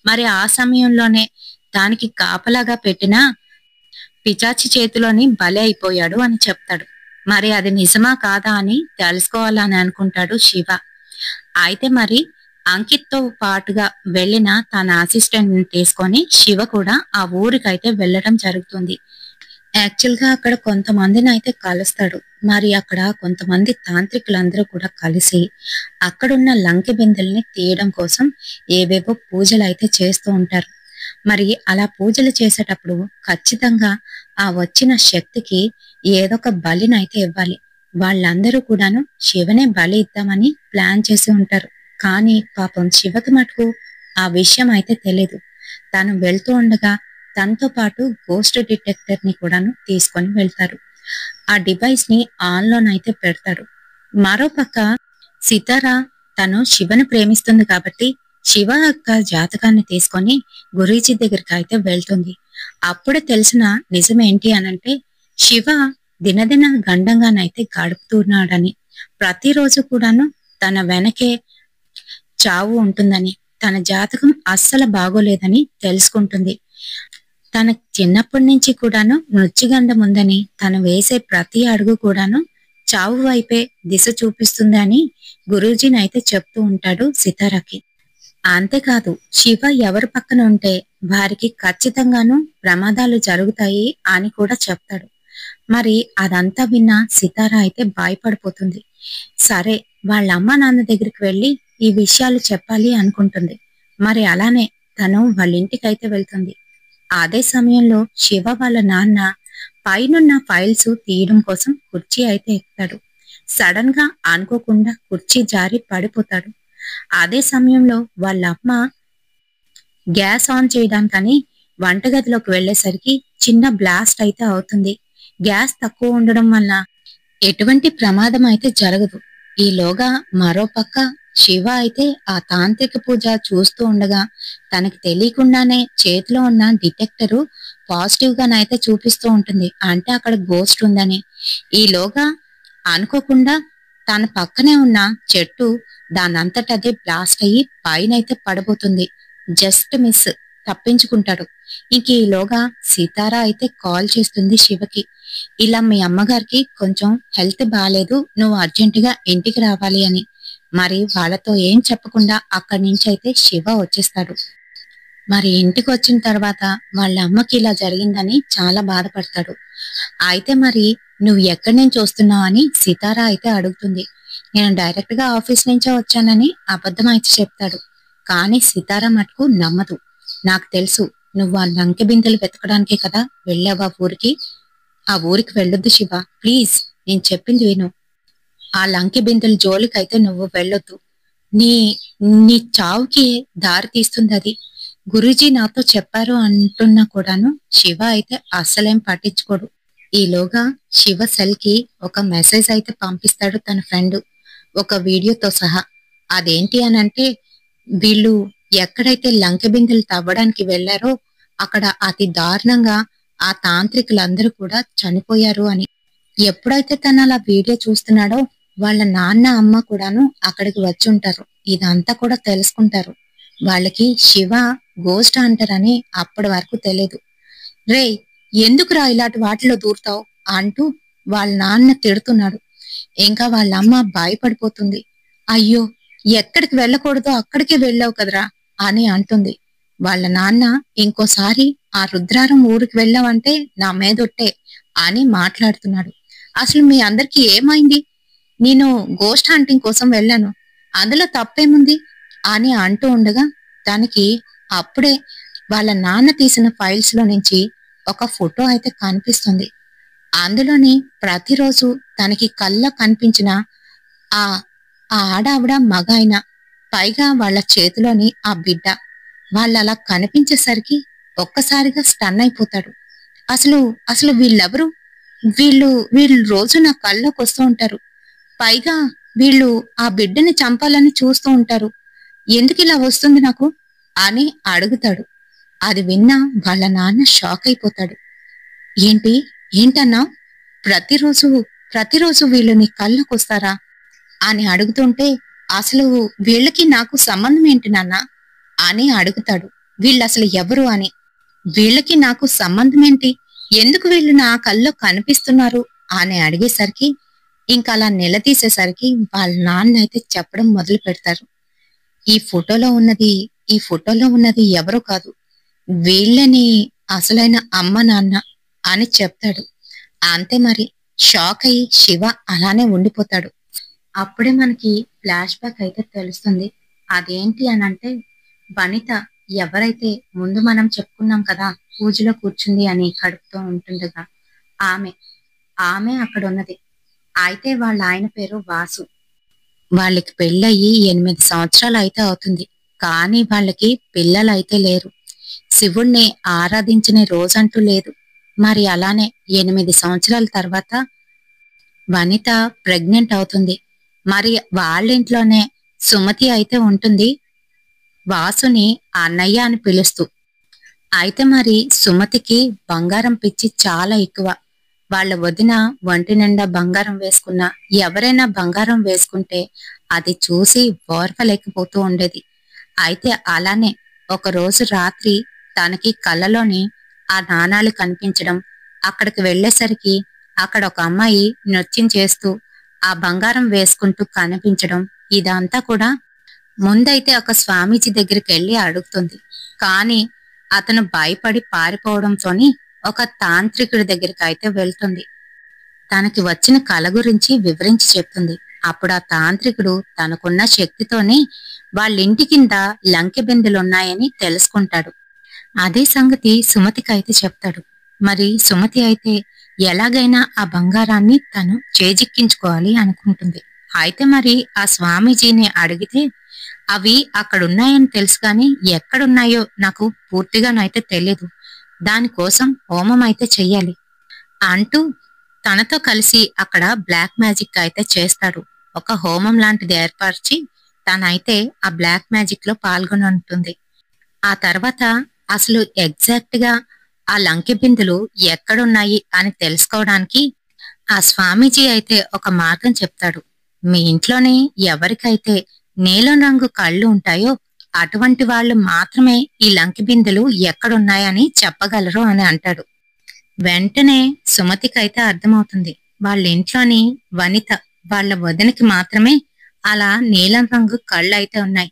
మరి ఆ సమయంలోనే దానికి కాపలాగా పెట్టిన పిచాచి చేతిలోని బలి అయిపోయాడు అని చెప్తాడు. మరి అది నిజమా కాదా అని తెలుసుకోవాలని అనుకుంటాడు శివ. అయితే మరి అంకిత్ తో పాటుగా వెళ్ళిన తన అసిస్టెంట్ ని తీసుకొని శివ కూడా ఆ ఊరికైతే వెళ్ళడం జరుగుతుంది. యాక్చువల్ గా అక్కడ కొంతమందిని అయితే కలుస్తాడు. మరి అక్కడ కొంతమంది తాంత్రికులందరూ కూడా కలిసి అక్కడున్న లంకె బిందెల్ని తీయడం కోసం ఏవేవో పూజలు అయితే చేస్తూ ఉంటారు. మరి అలా పూజలు చేసేటప్పుడు ఖచ్చితంగా ఆ వచ్చిన శక్తికి ఏదో ఒక బలినైతే ఇవ్వాలి. వాళ్ళందరూ కూడాను శివనే బలి ఇద్దామని ప్లాన్ చేసి ఉంటారు. కానీ పాపం శివకి మటుకు ఆ విషయం అయితే తెలీదు. తను వెళ్తూ ఉండగా తనతో పాటు గోస్ట్ డిటెక్టర్ ని కూడాను తీసుకొని వెళ్తారు. ఆ డివైస్ ని ఆన్ లోనైతే పెడతాడు. మరోపక్క సితార తను శివను ప్రేమిస్తుంది కాబట్టి శివ యొక్క జాతకాన్ని తీసుకొని గురూజీ దగ్గరికి అయితే వెళ్తుంది. అప్పుడే తెలిసిన నిజం ఏంటి అనంటే, శివ దినదిన గండంగానైతే గడుపుతున్నాడని, ప్రతిరోజు కూడాను తన వెనకే చావు ఉంటుందని, తన జాతకం అస్సలు బాగోలేదని తెలుసుకుంటుంది. తన చిన్నప్పటి నుంచి కూడాను మృత్యుగంధం ఉందని, తను వేసే ప్రతి అడుగు కూడాను చావు వైపే దిశ చూపిస్తుంది అని గురూజీని అయితే చెప్తూ ఉంటాడు సితారాకి. అంతేకాదు శివ ఎవరి పక్కన ఉంటే వారికి ఖచ్చితంగాను ప్రమాదాలు జరుగుతాయి అని కూడా చెప్తాడు. మరి అదంతా విన్న సితార అయితే భయపడిపోతుంది. సరే వాళ్ళ అమ్మ నాన్న దగ్గరికి వెళ్ళి ఈ విషయాలు చెప్పాలి అనుకుంటుంది. మరి అలానే తను వాళ్ళ ఇంటికైతే వెళ్తుంది. అదే సమయంలో శివ వాళ్ళ నాన్న పైనున్న ఫైల్స్ తీయడం కోసం కుర్చీ అయితే ఎక్కుతాడు. సడన్ గా అనుకోకుండా కుర్చీ జారి పడిపోతాడు. అదే సమయంలో వాళ్ళ అమ్మ గ్యాస్ ఆన్ చేయడానికని వంటగదిలోకి వెళ్లేసరికి చిన్న బ్లాస్ట్ అయితే అవుతుంది. గ్యాస్ తక్కువ ఉండడం వల్ల ఎటువంటి ప్రమాదం అయితే జరగదు. ఈలోగా మరోపక్క శివ అయితే ఆ తాంత్రిక పూజ చూస్తూ ఉండగా తనకి తెలియకుండానే చేతిలో ఉన్న డిటెక్టరు పాజిటివ్ గానైతే చూపిస్తూ ఉంటుంది. అంటే అక్కడ గోస్ట్ ఉందని. ఈలోగా అనుకోకుండా తన పక్కనే ఉన్న చెట్టు దానంతటదే బ్లాస్ట్ అయ్యి పైనైతే పడబోతుంది. Just miss, తప్పించుకుంటాడు. ఇంక ఈలోగా సీతారా అయితే కాల్ చేస్తుంది శివకి. ఇలా మీ అమ్మగారికి కొంచెం హెల్త్ బాగాలేదు, నువ్వు అర్జెంటుగా ఇంటికి రావాలి అని. మరి వాళ్ళతో ఏం చెప్పకుండా అక్కడి నుంచి అయితే శివ వచ్చేస్తాడు. మరి ఇంటికి వచ్చిన తర్వాత వాళ్ళ అమ్మకి ఇలా జరిగిందని చాలా బాధపడతాడు. అయితే మరి నువ్వు ఎక్కడి నుంచి వస్తున్నావు అని సితారా అయితే అడుగుతుంది. నేను డైరెక్ట్ గా ఆఫీస్ నుంచే వచ్చానని అబద్ధం అయితే చెప్తాడు. కానీ సితారా మటుకు నమ్మదు. నాకు తెలుసు, నువ్వు ఆ లంకె బిందెలు వెతకడానికే కదా వెళ్ళావా ఊరికి. ఆ ఊరికి వెళ్ళొద్దు శివ, ప్లీజ్, నేను చెప్పింది విను. ఆ లంకె బిందెల జోలికైతే నువ్వు వెళ్ళొద్దు. నీ నీ చావుకి దారి తీస్తుంది అది. గురూజీ నాతో చెప్పారు అంటున్నా కూడాను శివ అయితే అస్సలేం పట్టించుకోడు. ఈలోగా శివ సెల్ కి ఒక మెసేజ్ అయితే పంపిస్తాడు తన ఫ్రెండ్, ఒక వీడియోతో సహా. అదేంటి అనంటే, వీళ్ళు ఎక్కడైతే లంకె బిందెలు తవ్వడానికి వెళ్లారో అక్కడ అతి దారుణంగా ఆ తాంత్రికులందరూ కూడా చనిపోయారు అని. ఎప్పుడైతే తను అలా వీడియో చూస్తున్నాడో వాళ్ళ నాన్న అమ్మ కూడాను అక్కడికి వచ్చి ఉంటారు. ఇదంతా కూడా తెలుసుకుంటారు. వాళ్ళకి శివ గోస్ట్ అంటారని అప్పటి వరకు తెలియదు. రేయ్, ఎందుకురా ఇలాంటి వాటిలో దూరుతావు అంటూ వాళ్ళ నాన్న తిడుతున్నాడు. ఇంకా వాళ్ళ అమ్మ భయపడిపోతుంది. అయ్యో, ఎక్కడికి వెళ్ళకూడదో అక్కడికే వెళ్ళావు కదరా అని అంటుంది. వాళ్ళ నాన్న ఇంకోసారి ఆ రుద్రారం ఊరికి వెళ్ళావంటే నా మీదొట్టే అని మాట్లాడుతున్నాడు. అసలు మీ అందరికి ఏమైంది? నేను గోస్ట్ హంటింగ్ కోసం వెళ్ళాను, అందులో తప్పేముంది అని అంటూ ఉండగా తనకి అప్పుడే వాళ్ళ నాన్న తీసిన ఫైల్స్ లో నుంచి ఒక ఫోటో అయితే కనిపిస్తుంది. అందులోని ప్రతిరోజు తనకి కళ్ళ కనిపించిన ఆ ఆ ఆడావిడ మగ అయిన, పైగా వాళ్ళ చేతిలోని ఆ బిడ్డ, వాళ్ళు అలా కనిపించేసరికి ఒక్కసారిగా స్టన్ అయిపోతాడు. అసలు అసలు వీళ్ళెవరు? వీళ్ళు వీళ్ళు రోజు నా కళ్ళలోకి వస్తూ ఉంటారు. పైగా వీళ్ళు ఆ బిడ్డని చంపాలని చూస్తూ ఉంటారు. ఎందుకు ఇలా వస్తుంది నాకు అని అడుగుతాడు. అది విన్నా వాళ్ళ నాన్న షాక్ అయిపోతాడు. ఏంటి ఏంటన్నా? ప్రతిరోజు ప్రతిరోజు వీళ్ళు నీ కళ్ళకు వస్తారా అని అడుగుతుంటే, అసలు వీళ్ళకి నాకు సంబంధం ఏంటి నాన్న అని అడుగుతాడు. వీళ్ళు అసలు ఎవరు అని. వీళ్ళకి నాకు సంబంధం ఏంటి, ఎందుకు వీళ్ళు నా కళ్ళలో కనిపిస్తున్నారు అని అడిగేసరికి, ఇంకా అలా నిలదీసేసరికి వాళ్ళ నాన్న అయితే చెప్పడం మొదలు పెడతారు. ఈ ఫోటోలో ఉన్నది ఈ ఫోటోలో ఉన్నది ఎవరో కాదు, వీళ్ళని అసలైన అమ్మ నాన్న అని చెప్తాడు. అంతే మరి, షాక్ అయ్యి శివ అలానే ఉండిపోతాడు. అప్పుడే మనకి ఫ్లాష్ బ్యాక్ అయితే తెలుస్తుంది. అదేంటి అని అంటే, వనిత ఎవరైతే ముందు మనం చెప్పుకున్నాం కదా పూజలో కూర్చుంది అని కడుపుతూ ఉంటుండగా, ఆమె ఆమె అక్కడ ఉన్నది. అయితే వాళ్ళ ఆయన పేరు వాసు. వాళ్ళకి పెళ్ళయి 8 సంవత్సరాలు అయితే అవుతుంది. కానీ వాళ్ళకి పిల్లలు అయితే లేరు. శివుణ్ణి ఆరాధించిన రోజంటూ లేదు. మరి అలానే 8 సంవత్సరాల తర్వాత వనిత ప్రెగ్నెంట్ అవుతుంది. మరి వాళ్ళింట్లోనే సుమతి అయితే ఉంటుంది, వాసుని అన్నయ్య అని పిలుస్తూ. అయితే మరి సుమతికి బంగారం పిచ్చి చాలా ఎక్కువ. వాళ్ళ వదిన ఒంటి నిండా బంగారం వేసుకున్నా, ఎవరైనా బంగారం వేసుకుంటే అది చూసి ఓర్వలేకపోతూ ఉండేది. అయితే అలానే ఒక రోజు రాత్రి తనకి కళ్ళలోని ఆ నాణాలు కనిపించడం, అక్కడికి వెళ్ళేసరికి అక్కడ ఒక అమ్మాయి నృత్యం చేస్తూ ఆ బంగారం వేసుకుంటూ కనిపించడం, ఇదంతా కూడా ముందైతే ఒక స్వామీజీ దగ్గరికి వెళ్ళి అడుగుతుంది. కానీ అతను భయపడి పారిపోవడంతోని ఒక తాంత్రికుడి దగ్గరికి అయితే వెళ్తుంది. తనకి వచ్చిన కళ గురించి వివరించి చెప్తుంది. అప్పుడు ఆ తాంత్రికుడు తనకున్న శక్తితోనే వాళ్ళింటి కింద లంకె బిందెలున్నాయని తెలుసుకుంటాడు. అదే సంగతి సుమతికి అయితే చెప్తాడు. మరి సుమతి అయితే ఎలాగైనా ఆ బంగారాన్ని తను చేజిక్కించుకోవాలి అనుకుంటుంది. అయితే మరి ఆ స్వామీజీని అడిగితే, అవి అక్కడున్నాయని తెలుసు కానీ ఎక్కడున్నాయో నాకు పూర్తిగానైతే తెలీదు, దానికోసం హోమం అయితే చెయ్యాలి అంటూ తనతో కలిసి అక్కడ బ్లాక్ మ్యాజిక్ అయితే చేస్తాడు. ఒక హోమం లాంటిది ఏర్పరిచి తనైతే ఆ బ్లాక్ మ్యాజిక్ లో పాల్గొని ఉంటుంది. ఆ తర్వాత అసలు ఎగ్జాక్ట్ గా ఆ లంకె బిందులు ఎక్కడున్నాయి అని తెలుసుకోవడానికి ఆ స్వామీజీ అయితే ఒక మార్గం చెప్తాడు. మీ ఇంట్లోనే ఎవరికైతే నీలం రంగు కళ్ళు ఉంటాయో అటువంటి వాళ్ళు మాత్రమే ఈ లంకె బిందులు ఎక్కడున్నాయని చెప్పగలరు అని అంటాడు. వెంటనే సుమతికైతే అర్థమవుతుంది, వాళ్ళ ఇంట్లోని వనిత వాళ్ళ వదినకి మాత్రమే అలా నీలం రంగు కళ్ళు అయితే ఉన్నాయి.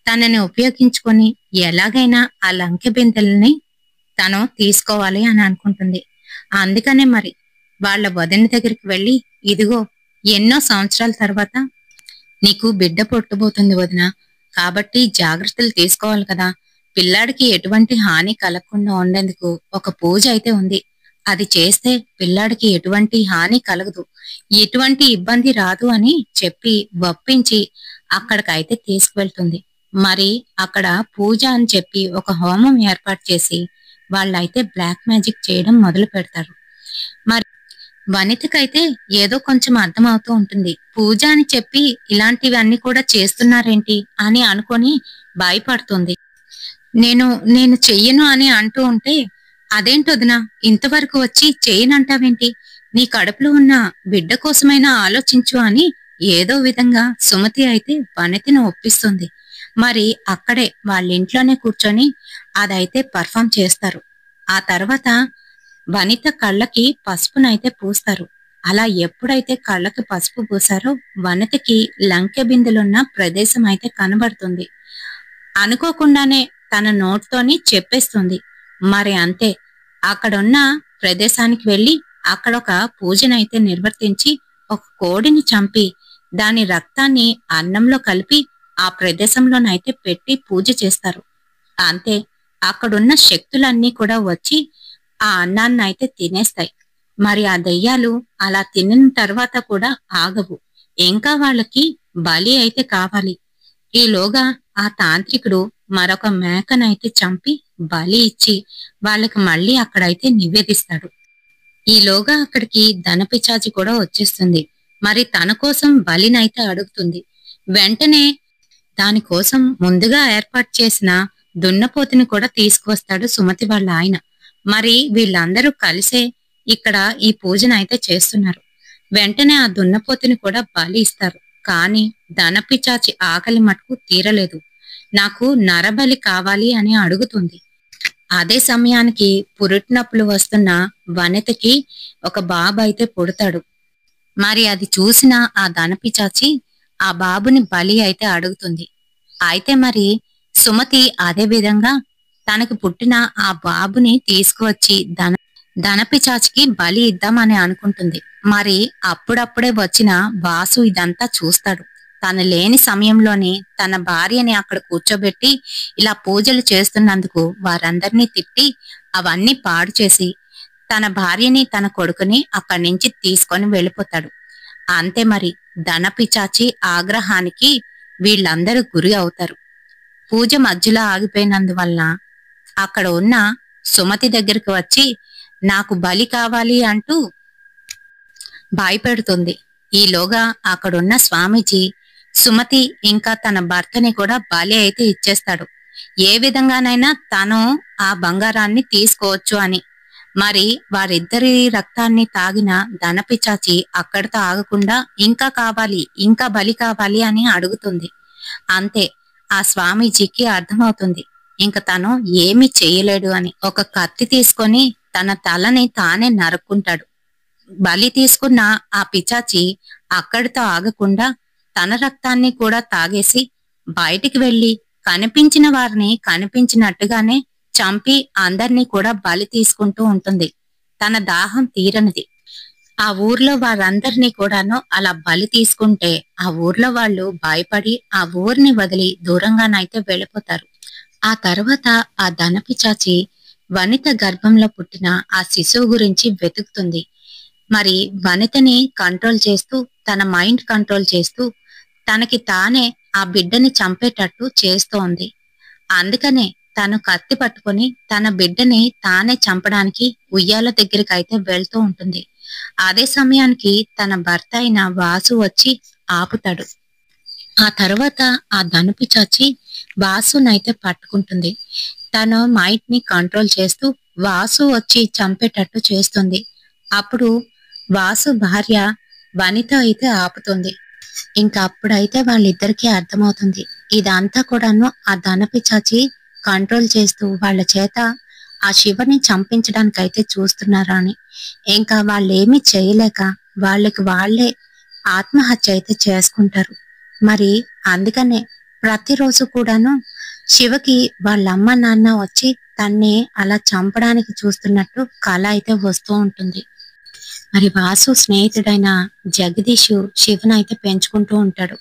తనని ఉపయోగించుకొని ఎలాగైనా ఆ లంకె బిందెల్ని తను తీసుకోవాలి అని అనుకుంటుంది. అందుకనే మరి వాళ్ళ వదిన దగ్గరికి వెళ్ళి, ఇదిగో ఎన్నో సంవత్సరాల తర్వాత నీకు బిడ్డ పుట్టబోతుంది వదిన, కాబట్టి జాగ్రత్తలు తీసుకోవాలి కదా. పిల్లాడికి ఎటువంటి హాని కలగకుండా ఉండేందుకు ఒక పూజ అయితే ఉంది. అది చేస్తే పిల్లాడికి ఎటువంటి హాని కలగదు, ఎటువంటి ఇబ్బంది రాదు అని చెప్పి ఒప్పించి అక్కడికైతే తీసుకువెళ్తుంది. మరి అక్కడ పూజ అని చెప్పి ఒక హోమం ఏర్పాటు చేసి వాళ్ళైతే బ్లాక్ మ్యాజిక్ చేయడం మొదలు పెడతారు. మరి వనితకైతే ఏదో కొంచెం అర్థమవుతూ ఉంటుంది. పూజ అని చెప్పి ఇలాంటివన్నీ కూడా చేస్తున్నారేంటి అని అనుకొని భయపడుతుంది. నేను నేను చెయ్యను అని అంటూ ఉంటే, అదేంటొదినా ఇంతవరకు వచ్చి చెయ్యనంటావేంటి, నీ కడుపులో ఉన్న బిడ్డ కోసమైనా ఆలోచించు అని ఏదో విధంగా సుమతి అయితే వనితను ఒప్పిస్తుంది. మరి అక్కడే వాళ్ళ ఇంట్లోనే కూర్చొని అదైతే పర్ఫామ్ చేస్తారు. ఆ తర్వాత వనిత కళ్ళకి పసుపునైతే పూస్తారు. అలా ఎప్పుడైతే కళ్ళకి పసుపు పూసారో వనితకి లంకె బిందులున్న ప్రదేశం అయితే కనబడుతుంది. అనుకోకుండానే తన నోట్తోని చెప్పేస్తుంది. మరి అంతే, అక్కడున్న ప్రదేశానికి వెళ్లి అక్కడ ఒక పూజనైతే నిర్వర్తించి ఒక కోడిని చంపి దాని రక్తాన్ని అన్నంలో కలిపి ఆ ప్రదేశంలోనైతే పెట్టి పూజ చేస్తారు. అంతే, అక్కడున్న శక్తులన్నీ కూడా వచ్చి ఆ అన్నాన్ని అయితే తినేస్తాయి. మరి ఆ దెయ్యాలు అలా తినిన తర్వాత కూడా ఆగవు. ఇంకా వాళ్ళకి బలి అయితే కావాలి. ఈలోగా ఆ తాంత్రికుడు మరొక మేకనైతే చంపి బలి ఇచ్చి వాళ్ళకి మళ్ళీ అక్కడైతే నివేదిస్తాడు. ఈలోగా అక్కడికి ధనపిచాచి కూడా వచ్చేస్తుంది. మరి తన కోసం బలినైతే అడుగుతుంది. వెంటనే దానికోసం ముందుగా ఏర్పాటు చేసిన దున్నపోతుని కూడా తీసుకువస్తాడు సుమతి వాళ్ళ ఆయన. మరి వీళ్ళందరూ కలిసే ఇక్కడ ఈ పూజనైతే చేస్తున్నారు. వెంటనే ఆ దున్నపోతుని కూడా బలి ఇస్తారు. కానీ ధనపిచాచి ఆకలి మటుకు తీరలేదు. నాకు నరబలి కావాలి అని అడుగుతుంది. అదే సమయానికి పురుటినొప్పులు వస్తున్న వనితకి ఒక బాబు అయితే పుడతాడు. మరి అది చూసిన ఆ ధనపిచాచి ఆ బాబుని బలి అయితే అడుగుతుంది. అయితే మరి సుమతి అదే విధంగా తనకి పుట్టిన ఆ బాబుని తీసుకువచ్చి ధనపిచాచికి బలి ఇద్దామని అనుకుంటుంది. మరి అప్పుడప్పుడే వచ్చిన వాసు ఇదంతా చూస్తాడు. తను లేని సమయంలోనే తన భార్యని అక్కడ కూర్చోబెట్టి ఇలా పూజలు చేస్తున్నందుకు వారందరినీ తిట్టి అవన్నీ పాడు చేసి తన భార్యని తన కొడుకుని అక్కడి నుంచి తీసుకొని వెళ్ళిపోతాడు. అంతే, మరి ధనపిచాచి ఆగ్రహానికి వీళ్ళందరూ గురి అవుతారు. పూజ మధ్యలో ఆగిపోయినందువల్ల అక్కడ ఉన్న సుమతి దగ్గరికి వచ్చి నాకు బలి కావాలి అంటూ భయపెడుతుంది. ఈలోగా అక్కడున్న స్వామీజీ సుమతి ఇంకా తన భర్తని కూడా బలి అయితే ఇచ్చేస్తాడు. ఏ విధంగానైనా తను ఆ బంగారాన్ని తీసుకోవచ్చు అని. మరి వారిద్దరి రక్తాన్ని తాగిన ధనపిచాచి అక్కడితో ఆగకుండా ఇంకా కావాలి, ఇంకా బలి కావాలి అని అడుగుతుంది. అంతే, ఆ స్వామీజీకి అర్థమవుతుంది ఇంక తను ఏమీ చెయ్యలేడు అని. ఒక కత్తి తీసుకొని తన తలని తానే నరుక్కుంటాడు. బలి తీసుకున్న ఆ పిచాచి అక్కడితో ఆగకుండా తన రక్తాన్ని కూడా తాగేసి బయటికి వెళ్లి కనిపించిన వారిని కనిపించినట్టుగానే చంపి అందర్నీ కూడా బలి తీసుకుంటూ ఉంటుంది. తన దాహం తీరనిది. ఆ ఊర్లో వారందరినీ కూడాను అలా బలి తీసుకుంటే ఆ ఊర్లో వాళ్ళు భయపడి ఆ ఊరిని వదిలి దూరంగానైతే వెళ్ళిపోతారు. ఆ తర్వాత ఆ ధనపిచాచి వనిత గర్భంలో పుట్టిన ఆ శిశువు గురించి వెతుకుతుంది. మరి వనితని కంట్రోల్ చేస్తూ తన మైండ్ కంట్రోల్ చేస్తూ తనకి తానే ఆ బిడ్డని చంపేటట్టు చేస్తోంది. అందుకనే తను కత్తి పట్టుకొని తన బిడ్డని తానే చంపడానికి ఉయ్యాల దగ్గరికి అయితే వెళ్తూ ఉంటుంది. అదే సమయానికి తన భర్త అయిన వాసు వచ్చి ఆపుతాడు. ఆ తర్వాత ఆ ధనపిచాచి వాసునైతే పట్టుకుంటుంది. తన మైండ్ ని కంట్రోల్ చేస్తూ వాసు వచ్చి చంపేటట్టు చేస్తుంది. అప్పుడు వాసు భార్య వనిత అయితే ఆపుతుంది. ఇంకా అప్పుడైతే వాళ్ళిద్దరికీ అర్థమవుతుంది ఇదంతా కూడాను ఆ ధనపిచాచి కంట్రోల్ చేస్తూ వాళ్ళ చేత ఆ శివని చంపించడానికైతే చూస్తున్నారా అని. ఇంకా వాళ్ళేమీ చేయలేక వాళ్ళకి వాళ్లే ఆత్మహత్య అయితే చేసుకుంటారు. మరి అందుకనే ప్రతిరోజు కూడాను శివకి వాళ్ళ అమ్మ నాన్న వచ్చి తన్ని అలా చంపడానికి చూస్తున్నట్టు కళ అయితే వస్తూ ఉంటుంది. మరి వాసు స్నేహితుడైన జగదీషు శివనైతే పెంచుకుంటూ ఉంటాడు.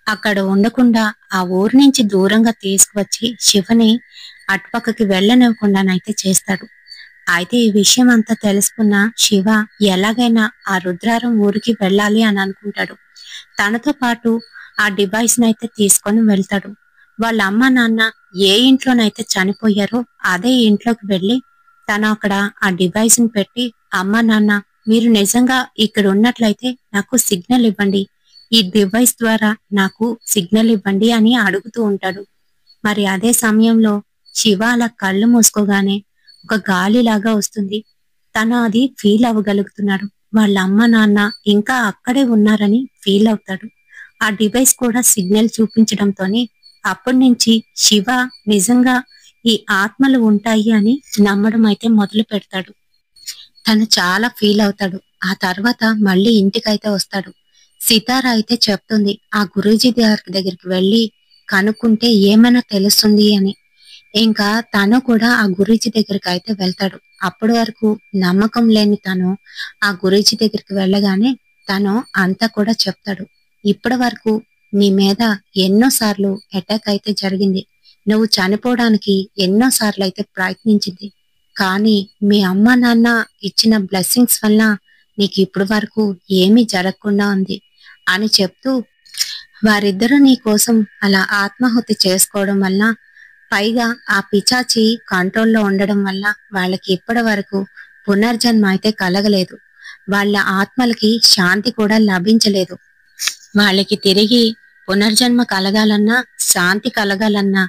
అక్కడ ఉండకుండా ఆ ఊరి నుంచి దూరంగా తీసుకువచ్చి శివని అటుపక్కకి వెళ్ళనివ్వకుండానైతే చేస్తాడు. అయితే ఈ విషయం అంతా తెలుసుకున్న శివ ఎలాగైనా ఆ రుద్రారం ఊరికి వెళ్ళాలి అని అనుకుంటాడు. తనతో పాటు ఆ డివైస్ నైతే తీసుకొని వెళ్తాడు. వాళ్ళ అమ్మ నాన్న ఏ ఇంట్లోనైతే చనిపోయారో అదే ఇంట్లోకి వెళ్ళి తను అక్కడ ఆ డివైస్ ని పెట్టి అమ్మ నాన్న మీరు నిజంగా ఇక్కడ ఉన్నట్లయితే నాకు సిగ్నల్ ఇవ్వండి, ఈ డివైస్ ద్వారా నాకు సిగ్నల్ ఇవ్వండి అని అడుగుతూ ఉంటాడు. మరి అదే సమయంలో శివ అలా కళ్ళు మూసుకోగానే ఒక గాలిలాగా వస్తుంది. తను అది ఫీల్ అవ్వగలుగుతున్నాడు. వాళ్ళ అమ్మ నాన్న ఇంకా అక్కడే ఉన్నారని ఫీల్ అవుతాడు. ఆ డివైస్ కూడా సిగ్నల్ చూపించడంతోనే అప్పటి నుంచి శివ నిజంగా ఈ ఆత్మలు ఉంటాయి అని నమ్మడం అయితే మొదలు పెడతాడు. తను చాలా ఫీల్ అవుతాడు. ఆ తర్వాత మళ్ళీ ఇంటికైతే వస్తాడు. సితార అయితే చెప్తుంది ఆ గురూజీ దగ్గరికి వెళ్ళి కనుక్కుంటే ఏమైనా తెలుస్తుంది అని. ఇంకా తను కూడా ఆ గురూజీ దగ్గరికి అయితే వెళ్తాడు. అప్పటి వరకు నమ్మకం లేని తను ఆ గురూజీ దగ్గరికి వెళ్ళగానే తను అంతా కూడా చెప్తాడు. ఇప్పటి వరకు నీ మీద ఎన్నో సార్లు అటాక్ అయితే జరిగింది. నువ్వు చనిపోవడానికి ఎన్నో సార్లు అయితే ప్రయత్నించింది. కానీ మీ అమ్మ నాన్న ఇచ్చిన బ్లెస్సింగ్స్ వల్ల నీకు ఇప్పటి వరకు ఏమీ జరగకుండా ఉంది అని చెప్తూ, వారిద్దరూ నీ కోసం అలా ఆత్మాహుతి చేసుకోవడం వల్ల, పైగా ఆ పిచాచి కంట్రోల్లో ఉండడం వల్ల వాళ్ళకి ఇప్పటి వరకు పునర్జన్మ అయితే కలగలేదు. వాళ్ళ ఆత్మలకి శాంతి కూడా లభించలేదు. వాళ్ళకి తిరిగి పునర్జన్మ కలగాలన్నా, శాంతి కలగాలన్నా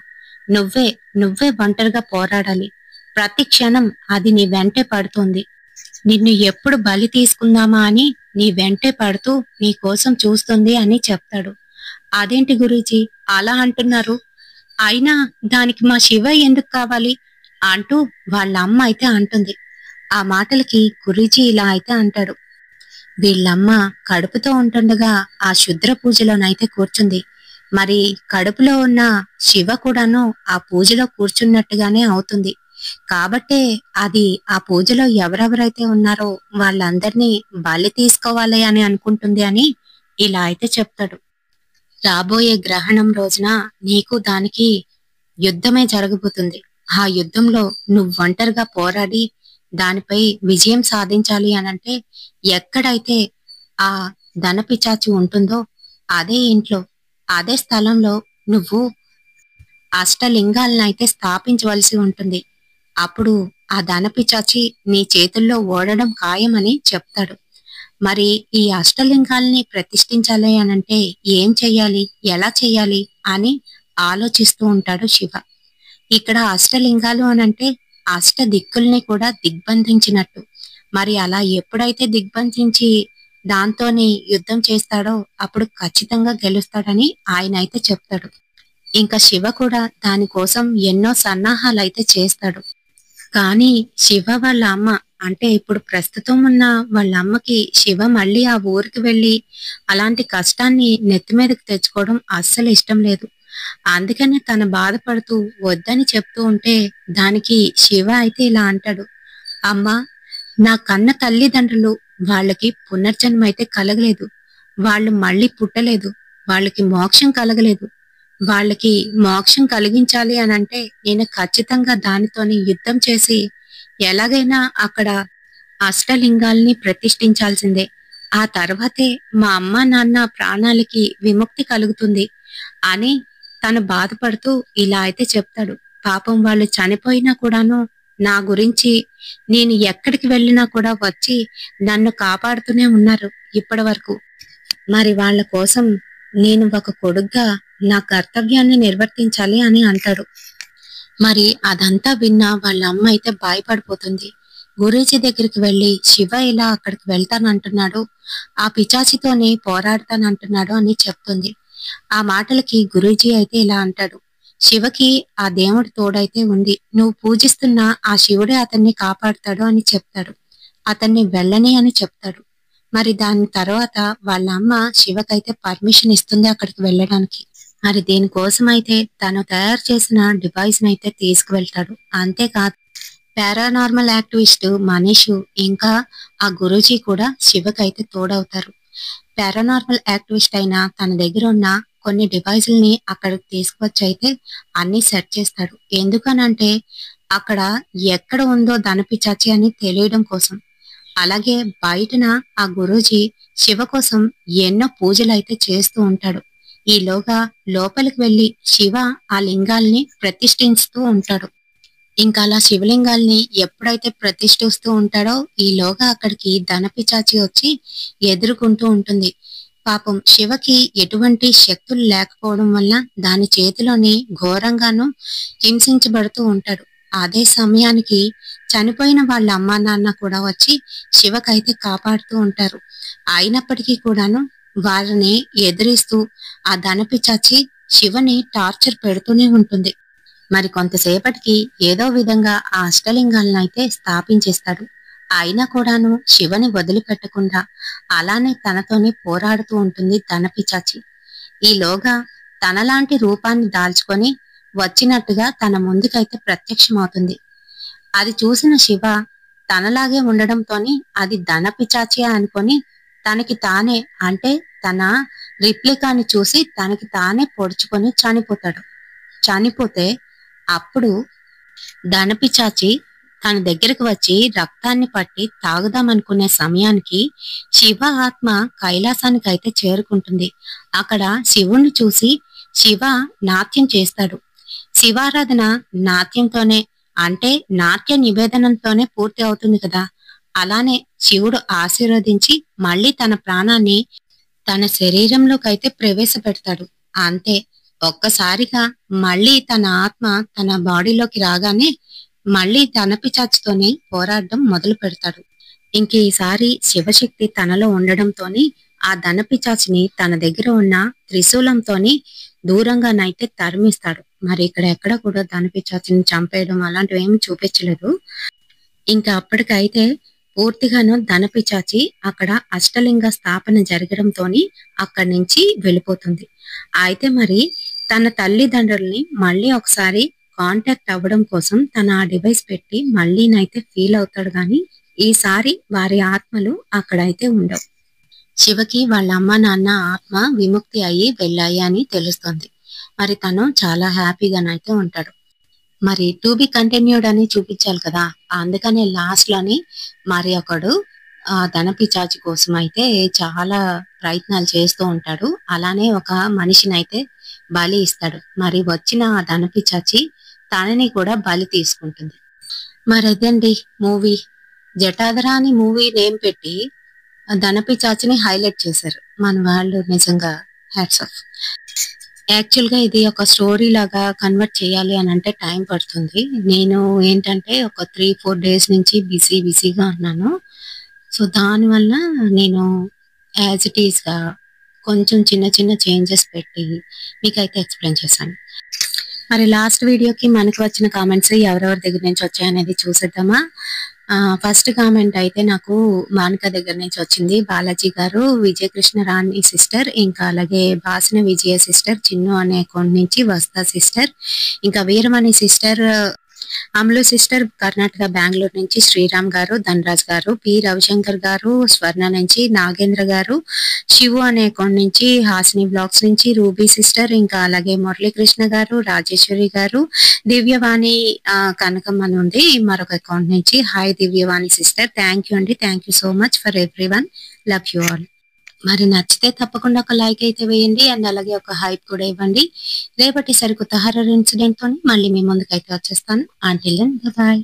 నువ్వే నువ్వే ఒంటరిగా పోరాడాలి. ప్రతి క్షణం అది నీ వెంటే పడుతుంది. నిన్ను ఎప్పుడు బలి తీసుకుందామా అని నీ వెంటే పడుతూ నీ కోసం చూస్తుంది అని చెప్తాడు. అదేంటి గురూజీ అలా అంటున్నారు? అయినా దానికి మా శివ ఎందుకు కావాలి అంటూ వాళ్ళ అమ్మ అయితే అంటుంది. ఆ మాటలకి గురూజీ ఇలా అయితే అంటాడు. వీళ్ళమ్మ కడుపుతో ఉంటుండగా ఆ శుద్ర పూజలోనైతే కూర్చుంది. మరి కడుపులో ఉన్న శివ కూడాను ఆ పూజలో కూర్చున్నట్టుగానే అవుతుంది. కాబట్టే అది ఆ పూజలో ఎవరెవరైతే ఉన్నారో వాళ్ళందరినీ బలి తీసుకోవాలి అని అనుకుంటుంది అని ఇలా అయితే చెప్తాడు. రాబోయే గ్రహణం రోజున నీకు దానికి యుద్ధమే జరగబోతుంది. ఆ యుద్ధంలో నువ్వు ఒంటరిగా పోరాడి దానిపై విజయం సాధించాలి అనంటే, ఎక్కడైతే ఆ ధనపిచాచి ఉంటుందో అదే ఇంట్లో, అదే స్థలంలో నువ్వు అష్టలింగాలను అయితే స్థాపించవలసి ఉంటుంది. అప్పుడు ఆ ధనపిచాచి నీ చేతుల్లో ఓడడం ఖాయమని చెప్తాడు. మరి ఈ అష్టలింగాల్ని ప్రతిష్ఠించాలి అనంటే ఏం చెయ్యాలి, ఎలా చెయ్యాలి అని ఆలోచిస్తూ ఉంటాడు శివ. ఇక్కడ అష్టలింగాలు అనంటే అష్ట దిక్కుల్ని కూడా దిగ్బంధించినట్టు. మరి అలా ఎప్పుడైతే దిగ్బంధించి దాంతోని యుద్ధం చేస్తాడో అప్పుడు ఖచ్చితంగా గెలుస్తాడని ఆయన అయితే చెప్తాడు. ఇంకా శివ కూడా దానికోసం ఎన్నో సన్నాహాలు అయితే చేస్తాడు. కానీ శివ వాళ్ళ అమ్మ, అంటే ఇప్పుడు ప్రస్తుతం ఉన్న వాళ్ళ అమ్మకి శివ మళ్ళీ ఆ ఊరికి వెళ్ళి అలాంటి కష్టాన్ని నెత్తి మీదకి తెచ్చుకోవడం అస్సలు ఇష్టం లేదు. అందుకనే తను బాధపడుతూ వద్దని చెప్తూ ఉంటే దానికి శివ అయితే ఇలా అంటాడు. అమ్మా, నా కన్న తల్లిదండ్రులు వాళ్ళకి పునర్జన్మ అయితే కలగలేదు. వాళ్ళు మళ్ళీ పుట్టలేదు. వాళ్ళకి మోక్షం కలగలేదు. వాళ్ళకి మోక్షం కలిగించాలి అనంటే నేను ఖచ్చితంగా దానితోని యుద్ధం చేసి ఎలాగైనా అక్కడ అష్టలింగాల్ని ప్రతిష్ఠించాల్సిందే. ఆ తర్వాతే మా అమ్మ నాన్న ప్రాణాలకి విముక్తి కలుగుతుంది అని తను బాధపడుతూ ఇలా అయితే చెప్తాడు. పాపం వాళ్ళు చనిపోయినా కూడాను నా గురించి నేను ఎక్కడికి వెళ్ళినా కూడా వచ్చి నన్ను కాపాడుతూనే ఉన్నారు ఇప్పటి వరకు. మరి వాళ్ళ కోసం నేను ఒక కొడుగ్గా నా కర్తవ్యాన్ని నిర్వర్తించాలి అని అంటాడు. మరి అదంతా విన్నా వాళ్ళ అమ్మ అయితే భయపడిపోతుంది. గురూజీ దగ్గరికి వెళ్ళి శివ ఇలా అక్కడికి వెళ్తానంటున్నాడు, ఆ పిచాచితోనే పోరాడతానంటున్నాడు అని చెప్తుంది. ఆ మాటలకి గురూజీ అయితే ఇలా అంటాడు. శివకి ఆ దేవుడి తోడైతే ఉంది. నువ్వు పూజిస్తున్న ఆ శివుడే అతన్ని కాపాడుతాడు అని చెప్తాడు. అతన్ని వెళ్ళని అని చెప్తాడు. మరి దాని తర్వాత వాళ్ళ అమ్మ శివకైతే పర్మిషన్ ఇస్తుంది అక్కడికి వెళ్ళడానికి. మరి దీనికోసం అయితే తను తయారు చేసిన డివైస్ అయితే తీసుకువెళ్తాడు. అంతేకాదు, పారానార్మల్ యాక్టివిస్ట్ మనీష్ ఇంకా ఆ గురూజీ కూడా శివకైతే తోడవుతారు. పారానార్మల్ యాక్టివిస్ట్ అయిన తన దగ్గర ఉన్న కొన్ని డివైజుల్ని అక్కడికి తీసుకువచ్చి అయితే అన్ని సెట్ చేస్తాడు. ఎందుకనంటే అక్కడ ఎక్కడ ఉందో ధనపిచాచి అని తెలియడం కోసం. అలాగే బయటన ఆ గురూజీ శివ కోసం ఎన్నో పూజలు అయితే చేస్తూ ఉంటాడు. ఈలోగా లోపలికి వెళ్లి శివ ఆ లింగాల్ని ప్రతిష్ఠిస్తూ ఉంటాడు. ఇంకా అలా శివలింగాల్ని ఎప్పుడైతే ప్రతిష్ఠిస్తూ ఉంటాడో ఈలోగా అక్కడికి ధనపిచాచి వచ్చి ఎదుర్కొంటూ ఉంటుంది. పాపం శివకి ఎటువంటి శక్తులు లేకపోవడం వల్ల దాని చేతిలోని ఘోరంగాను హింసించబడుతూ ఉంటాడు. అదే సమయానికి చనిపోయిన వాళ్ళ అమ్మా నాన్న కూడా వచ్చి శివకైతే కాపాడుతూ ఉంటారు. అయినప్పటికీ కూడాను వారిని ఎదిరిస్తూ ఆ ధనపిచాచి శివని టార్చర్ పెడుతూనే ఉంటుంది. మరి కొంతసేపటికి ఏదో విధంగా ఆ అష్టలింగాలను అయితే స్థాపించేస్తాడు. అయినా కూడాను శివని వదిలిపెట్టకుండా అలానే తనతోనే పోరాడుతూ ఉంటుంది ధనపిచాచి. ఈలోగా తనలాంటి రూపాన్ని దాల్చుకొని వచ్చినట్టుగా తన ముందుకైతే ప్రత్యక్షమవుతుంది. అది చూసిన శివ తనలాగే ఉండడంతోని అది ధనపిచాచి అనుకొని తనకి తానే అంటే తన రిప్లికాని చూసి తనకి తానే పొడుచుకొని చనిపోతాడు. చనిపోతే అప్పుడు ధనపిచాచి తన దగ్గరకు వచ్చి రక్తాన్ని పట్టి తాగుదామనుకునే సమయానికి శివ ఆత్మ కైలాసానికి అయితే చేరుకుంటుంది. అక్కడ శివుణ్ణి చూసి శివ నాట్యం చేస్తాడు. శివారాధన నాట్యంతోనే అంటే నాట్య నివేదనంతోనే పూర్తి అవుతుంది కదా. అలానే శివుడు ఆశీర్వదించి మళ్ళీ తన ప్రాణాన్ని తన శరీరంలోకైతే ప్రవేశపెడతాడు. అంతే, ఒక్కసారిగా మళ్ళీ తన ఆత్మ తన బాడీలోకి రాగానే మళ్ళీ ధనపిచాచితోనే పోరాడడం మొదలు పెడతాడు. ఇంక ఈసారి శివశక్తి తనలో ఉండడంతోని ఆ ధనపిచాచిని తన దగ్గర ఉన్న త్రిశూలంతోని దూరంగానైతే తరిమిస్తాడు. మరి ఇక్కడ ఎక్కడ కూడా ధనపిచాచిని చంపేయడం అలాంటివి ఏమి చూపించలేదు. ఇంకా అప్పటికైతే పూర్తిగాను ధనపిచాచి అక్కడ అష్టలింగ స్థాపన జరగడంతోని అక్కడి నుంచి వెళ్ళిపోతుంది. అయితే మరి తన తల్లిదండ్రుల్ని మళ్ళీ ఒకసారి కాంటాక్ట్ అవ్వడం కోసం తన ఆ డివైస్ పెట్టి మళ్ళీనైతే ఫీల్ అవుతాడు. కానీ ఈసారి వారి ఆత్మలు అక్కడైతే ఉండవు. శివకి వాళ్ళ అమ్మ నాన్న ఆత్మ విముక్తి అయ్యి వెళ్ళాయి అని తెలుస్తుంది. మరి తను చాలా హ్యాపీగానైతే ఉంటాడు. మరి టు బి కంటిన్యూడ్ అని చూపించాలి కదా, అందుకనే లాస్ట్ లోని మరి ఒకడు ఆ ధనపిచాచి కోసం అయితే చాలా ప్రయత్నాలు చేస్తూ ఉంటాడు. అలానే ఒక మనిషిని అయితే బలి ఇస్తాడు. మరి వచ్చిన ఆ ధనపిచాచి తనని కూడా బలి తీసుకుంటుంది. మరి అదండి మూవీ. జటాధర అని మూవీ నేమ్ పెట్టి ధనపిచాచిని హైలైట్ చేశారు మన వాళ్ళు. నిజంగా హ్యాట్స్ ఆఫ్. యాక్చువల్ గా ఇది ఒక స్టోరీ లాగా కన్వర్ట్ చేయాలి అని అంటే టైం పడుతుంది. నేను ఏంటంటే ఒక 3-4 డేస్ నుంచి బిజీగా ఉన్నాను. సో దానివల్ల నేను యాజ్ ఇట్ ఈస్ గా కొంచెం చిన్న చేంజెస్ పెట్టి మీకైతే ఎక్స్ప్లెయిన్ చేశాను. మరి లాస్ట్ వీడియోకి మనకు వచ్చిన కామెంట్స్ ఎవరెవరి దగ్గర నుంచి వచ్చాయనేది చూసేద్దామా. ఫస్ట్ కామెంట్ అయితే నాకు మానక దగ్గర నుంచి వచ్చింది. బాలాజీ గారు, విజయకృష్ణ రాణి సిస్టర్, ఇంకా అలాగే బాసిన విజయ సిస్టర్, చిన్ను అనే అకౌంట్ నుంచి వస్తా సిస్టర్, ఇంకా వీరమణి సిస్టర్, అమలు సిస్టర్ కర్ణాటక బెంగళూరు నుంచి శ్రీరామ్ గారు, ధనరాజ్ గారు, పి రవిశంకర్ గారు, స్వర్ణ నుంచి నాగేంద్ర గారు, శివు అనే అకౌంట్ నుంచి, హాసిని బ్లాగ్స్ నుంచి రూబీ సిస్టర్, ఇంకా అలాగే మురళీకృష్ణ గారు, రాజేశ్వరి గారు, దివ్యవాణి కనకమ్మ నుండి మరొక అకౌంట్ నుంచి. Hi Divyavani sister, thank you అండి, thank you so much for everyone, love you all. మరి నచ్చితే తప్పకుండా ఒక లైక్ అయితే వేయండి అండ్ అలాగే ఒక హైప్ కూడా ఇవ్వండి. రేపటి సరికొత్త హర్రర్ ఇన్సిడెంట్ తో మళ్ళీ మీ ముందుకైతే వచ్చేస్తాను. Until then bye.